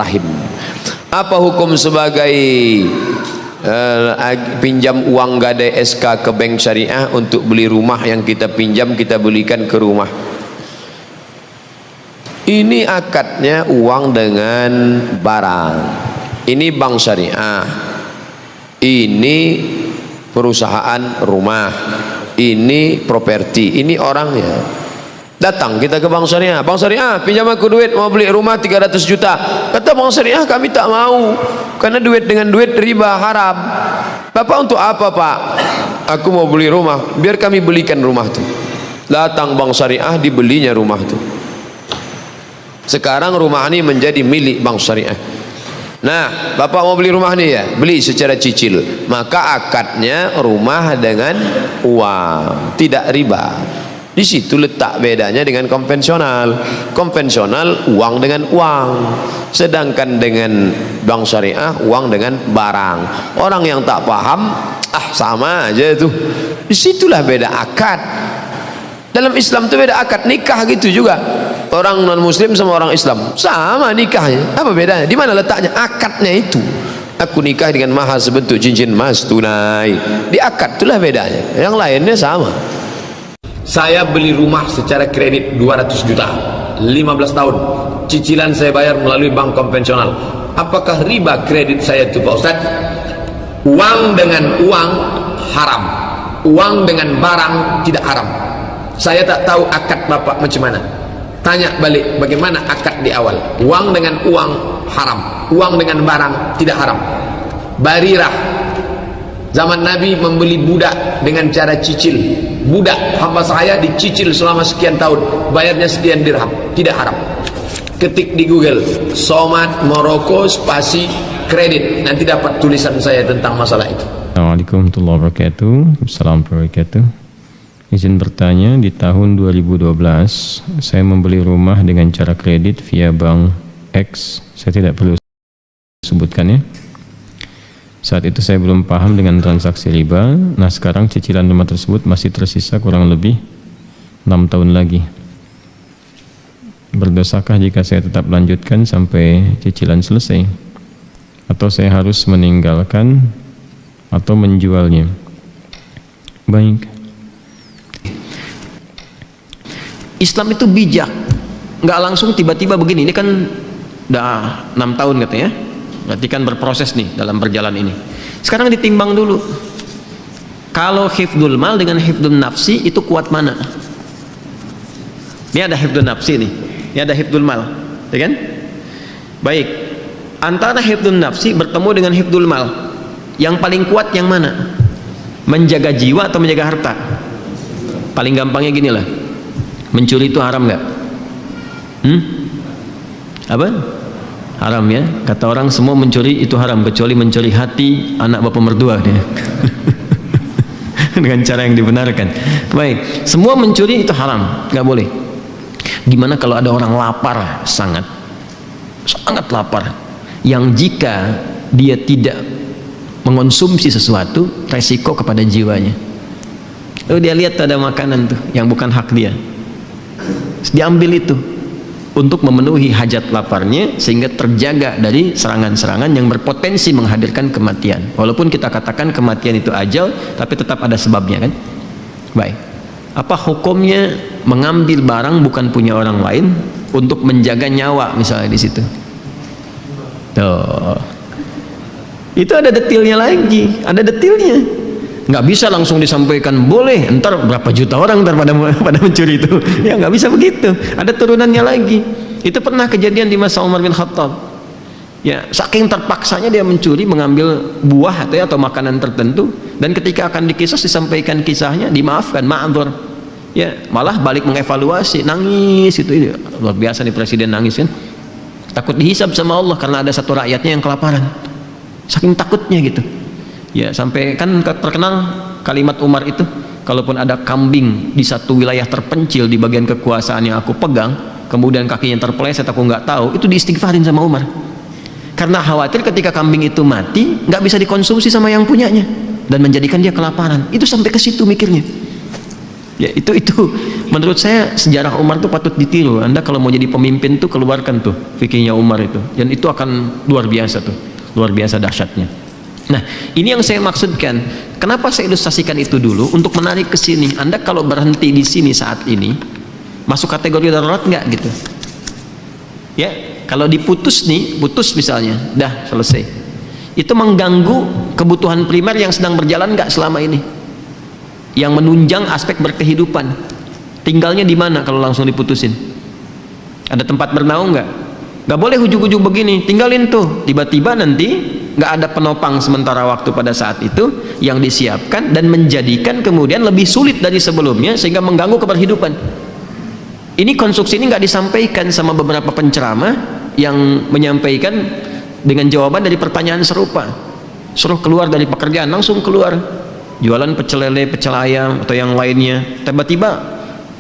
rahim. Apa hukum sebagai pinjam uang gadai SK ke bank syariah untuk beli rumah yang kita pinjam kita belikan ke rumah? Ini akadnya uang dengan barang. Ini bank syariah, ini perusahaan rumah, ini properti, ini orangnya. Datang kita ke bank syariah, bank syariah pinjam aku duit mau beli rumah 300 juta. Kata bank syariah kami tak mau, karena duit dengan duit riba haram. Bapak untuk apa pak? Aku mau beli rumah, biar kami belikan rumah itu. Datang bank syariah, dibelinya rumah itu. Sekarang rumah ini menjadi milik bank syariah. Nah, bapak mau beli rumah nih ya, beli secara cicil. Maka akadnya rumah dengan uang, tidak riba. Di situ letak bedanya dengan konvensional. Konvensional uang dengan uang, sedangkan dengan bank syariah uang dengan barang. Orang yang tak paham, sama aja itu. Disitulah beda akad. Dalam Islam itu beda akad, nikah gitu juga. Orang non muslim sama orang Islam sama nikahnya. Apa bedanya? Di mana letaknya? Akadnya itu. Aku nikah dengan mahar sebentuk cincin emas tunai. Di akad itulah bedanya. Yang lainnya sama. Saya beli rumah secara kredit 200 juta 15 tahun. Cicilan saya bayar melalui bank konvensional. Apakah riba kredit saya itu Pak Ustaz? Uang dengan uang haram, uang dengan barang tidak haram. Saya tak tahu akad bapak macam mana. Tanya balik bagaimana akad di awal. Uang dengan uang haram, uang dengan barang tidak haram. Barirah zaman Nabi membeli budak dengan cara cicil. Budak hamba saya dicicil selama sekian tahun, bayarnya sekian dirham, tidak haram. Ketik di Google Somad Moroko spasi kredit, nanti dapat tulisan saya tentang masalah itu. Assalamualaikum warahmatullahi wabarakatuh. Assalamualaikum warahmatullahi wabarakatuh. Izin bertanya, di tahun 2012 saya membeli rumah dengan cara kredit via bank X. Saya tidak perlu sebutkannya. Saat itu saya belum paham dengan transaksi riba. Nah sekarang cicilan rumah tersebut masih tersisa kurang lebih 6 tahun lagi. Berdosakah jika saya tetap lanjutkan sampai cicilan selesai? Atau saya harus meninggalkan atau menjualnya? Baik. Islam itu bijak, nggak langsung tiba-tiba begini. Ini kan udah 6 tahun katanya, berarti kan berproses nih dalam berjalan ini. Sekarang ditimbang dulu, kalau hifdzul mal dengan hifdzul nafsi itu kuat mana? Ini ada hifdzul nafsi nih, ini ada hifdzul mal, ya kan? Baik, antara hifdzul nafsi bertemu dengan hifdzul mal, yang paling kuat yang mana? Menjaga jiwa atau menjaga harta? Paling gampangnya gini lah, mencuri itu haram nggak? Apa? Haram ya. Kata orang semua mencuri itu haram kecuali mencuri hati anak bapak mertua dia. Dengan cara yang dibenarkan. Baik, semua mencuri itu haram, nggak boleh. Gimana kalau ada orang lapar, sangat lapar, yang jika dia tidak mengonsumsi sesuatu resiko kepada jiwanya. Lalu dia lihat ada makanan tuh yang bukan hak dia, diambil itu untuk memenuhi hajat laparnya sehingga terjaga dari serangan-serangan yang berpotensi menghadirkan kematian. Walaupun kita katakan kematian itu ajal, tapi tetap ada sebabnya kan. Baik, apa hukumnya mengambil barang bukan punya orang lain untuk menjaga nyawa misalnya di situ? Tuh, itu ada detailnya lagi, ada detailnya. Nggak bisa langsung disampaikan boleh, entar berapa juta orang entar pada mencuri itu. Ya nggak bisa begitu, ada turunannya lagi. Itu pernah kejadian di masa Umar bin Khattab. Ya, saking terpaksanya dia mencuri, mengambil buah atau makanan tertentu, dan ketika akan dikisah disampaikan kisahnya, dimaafkan, ma'adzur. Ya, malah balik mengevaluasi, nangis itu luar biasa nih presiden nangis kan. Takut dihisab sama Allah karena ada satu rakyatnya yang kelaparan. Saking takutnya gitu. Ya, sampai kan terkenal kalimat Umar itu, kalaupun ada kambing di satu wilayah terpencil di bagian kekuasaan yang aku pegang, kemudian kakinya terpeleset aku nggak tahu, itu diistighfarin sama Umar, karena khawatir ketika kambing itu mati nggak bisa dikonsumsi sama yang punyanya dan menjadikan dia kelaparan. Itu sampai ke situ mikirnya. Ya, itu menurut saya sejarah Umar itu patut ditiru. Anda kalau mau jadi pemimpin tuh keluarkan tuh fikihnya Umar itu, dan itu akan luar biasa tuh, luar biasa dahsyatnya. Nah, ini yang saya maksudkan. Kenapa saya ilustrasikan itu dulu untuk menarik ke sini. Anda kalau berhenti di sini saat ini, masuk kategori darurat nggak gitu? Ya, kalau diputus nih, putus misalnya, dah selesai. Itu mengganggu kebutuhan primer yang sedang berjalan nggak selama ini? Yang menunjang aspek berkehidupan. Tinggalnya di mana kalau langsung diputusin? Ada tempat bernaung nggak? Nggak boleh ujug-ujug begini, tinggalin tuh. Tiba-tiba nanti nggak ada penopang sementara waktu pada saat itu yang disiapkan dan menjadikan kemudian lebih sulit dari sebelumnya sehingga mengganggu keberhidupan. Ini konstruksi ini nggak disampaikan sama beberapa penceramah yang menyampaikan dengan jawaban dari pertanyaan serupa. Suruh keluar dari pekerjaan, langsung keluar. Jualan pecel lele, pecel ayam atau yang lainnya, tiba-tiba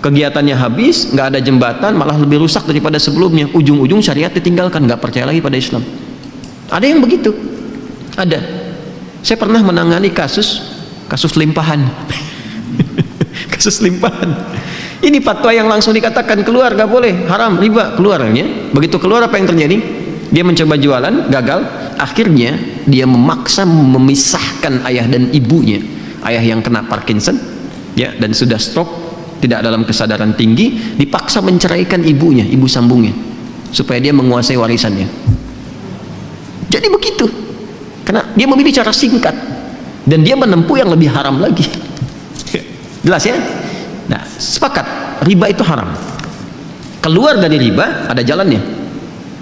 kegiatannya habis, nggak ada jembatan, malah lebih rusak daripada sebelumnya. Ujung-ujung syariat ditinggalkan, nggak percaya lagi pada Islam. Ada yang begitu, ada. Saya pernah menangani kasus limpahan. Kasus limpahan. Ini fatwa yang langsung dikatakan keluar, nggak boleh, haram, riba, keluarnya. Begitu keluar apa yang terjadi? Dia mencoba jualan, gagal. Akhirnya dia memaksa memisahkan ayah dan ibunya. Ayah yang kena Parkinson, ya, dan sudah stroke, tidak dalam kesadaran tinggi, dipaksa menceraikan ibunya, ibu sambungnya, supaya dia menguasai warisannya. Jadi begitu, karena dia memilih cara singkat dan dia menempuh yang lebih haram lagi. Jelas ya? Nah, sepakat, riba itu haram. Keluar dari riba ada jalannya.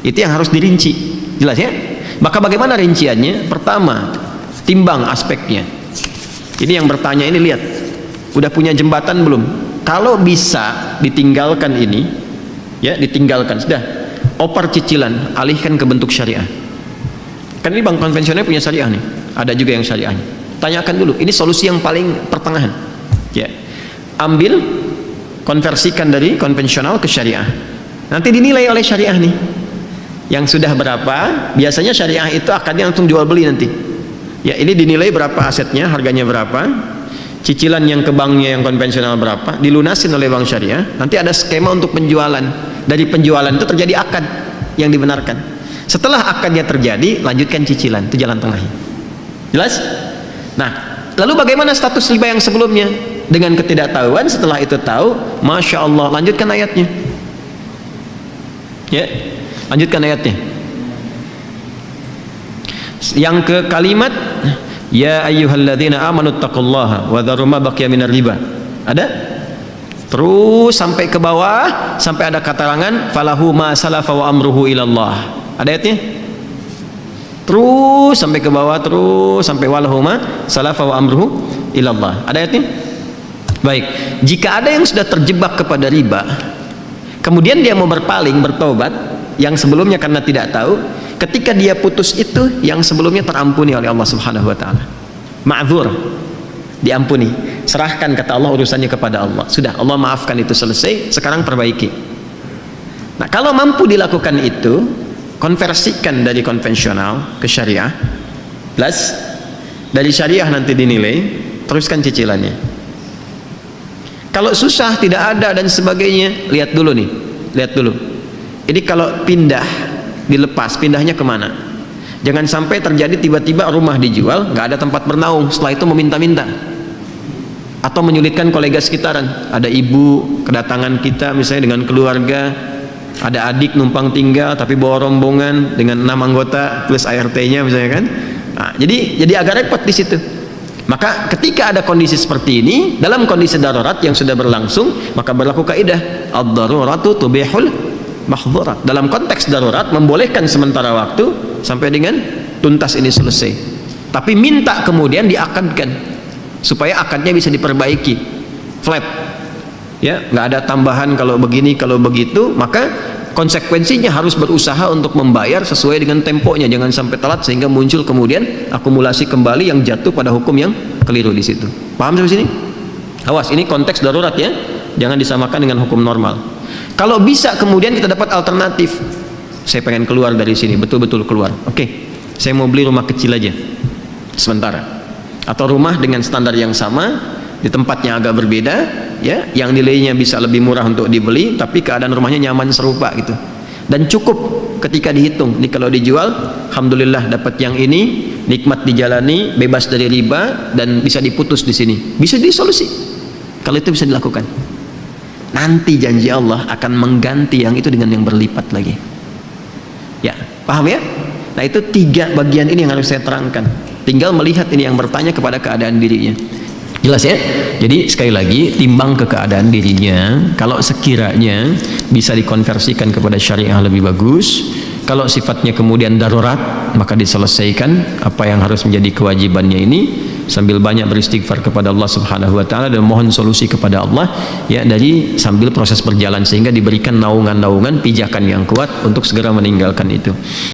Itu yang harus dirinci. Jelas ya? Maka bagaimana rinciannya? Pertama, timbang aspeknya. Ini yang bertanya ini, lihat, udah punya jembatan belum? Kalau bisa ditinggalkan ini, ya, ditinggalkan, sudah, oper cicilan, alihkan ke bentuk syariah. Kan ini bank konvensional punya syariah nih, ada juga yang syariahnya. Tanyakan dulu, ini solusi yang paling pertengahan. Ya, ambil, konversikan dari konvensional ke syariah. Nanti dinilai oleh syariah nih. Yang sudah berapa? Biasanya syariah itu akadnya langsung jual beli nanti. Ya, ini dinilai berapa asetnya, harganya berapa, cicilan yang ke banknya yang konvensional berapa, dilunasin oleh bank syariah. Nanti ada skema untuk penjualan. Dari penjualan itu terjadi akad yang dibenarkan. Setelah akadnya terjadi, lanjutkan cicilan. Itu jalan tengahnya. Jelas? Nah, lalu bagaimana status riba yang sebelumnya? Dengan ketidaktahuan, setelah itu tahu, Masya Allah, lanjutkan ayatnya. Ya, lanjutkan ayatnya. Yang ke kalimat ya ayyuhalladzina amanu taqullaha wa dharu ma baqiya minar riba. Ada? Terus sampai ke bawah, sampai ada karangan falahu ma salafa wa amruhu ilallah. Ada ayatnya? Terus sampai ke bawah, terus sampai walahu ma salafa wa amruhu ilallah. Ada ayatnya? Baik, jika ada yang sudah terjebak kepada riba, kemudian dia mau berpaling, bertobat, yang sebelumnya karena tidak tahu, ketika dia putus itu, yang sebelumnya terampuni oleh Allah Subhanahu wa taala. Ma'dzur, diampuni. Serahkan, kata Allah, urusannya kepada Allah. Sudah, Allah maafkan, itu selesai, sekarang perbaiki. Nah, kalau mampu dilakukan itu, konversikan dari konvensional ke syariah. Plus dari syariah nanti dinilai, teruskan cicilannya. Kalau susah, tidak ada dan sebagainya, lihat dulu nih, lihat dulu. Ini kalau pindah, dilepas, pindahnya kemana? Jangan sampai terjadi tiba-tiba rumah dijual, nggak ada tempat bernaung, setelah itu meminta-minta atau menyulitkan kolega sekitaran. Ada ibu kedatangan kita misalnya dengan keluarga, ada adik numpang tinggal tapi bawa rombongan dengan 6 anggota plus ART-nya misalnya kan. Nah, jadi agak repot di situ. Maka ketika ada kondisi seperti ini, dalam kondisi darurat yang sudah berlangsung, maka berlaku kaidah ad-daruratu tubihul mahdzurat. Dalam konteks darurat membolehkan sementara waktu sampai dengan tuntas ini selesai. Tapi minta kemudian diakadkan supaya akadnya bisa diperbaiki flat. Ya, nggak ada tambahan kalau begini, kalau begitu, maka konsekuensinya harus berusaha untuk membayar sesuai dengan temponya, jangan sampai telat sehingga muncul kemudian akumulasi kembali yang jatuh pada hukum yang keliru di situ. Paham sampai sini? Awas, ini konteks darurat ya, jangan disamakan dengan hukum normal. Kalau bisa kemudian kita dapat alternatif, saya pengen keluar dari sini, betul-betul keluar. Oke, saya mau beli rumah kecil aja sementara, atau rumah dengan standar yang sama, di tempatnya agak berbeda, ya, yang nilainya bisa lebih murah untuk dibeli, tapi keadaan rumahnya nyaman serupa gitu. Dan cukup ketika dihitung, kalau dijual, alhamdulillah dapat yang ini, nikmat dijalani, bebas dari riba, dan bisa diputus di sini, bisa disolusi. Kalau itu bisa dilakukan, nanti janji Allah akan mengganti yang itu dengan yang berlipat lagi. Ya, paham ya? Nah, itu 3 bagian ini yang harus saya terangkan. Tinggal melihat ini yang bertanya kepada keadaan dirinya. Jelas ya? Jadi sekali lagi, timbang ke keadaan dirinya. Kalau sekiranya bisa dikonversikan kepada syariah lebih bagus, kalau sifatnya kemudian darurat, maka diselesaikan apa yang harus menjadi kewajibannya ini, sambil banyak beristighfar kepada Allah Subhanahu wa taala dan mohon solusi kepada Allah, ya, dari sambil proses berjalan, sehingga diberikan naungan-naungan pijakan yang kuat untuk segera meninggalkan itu.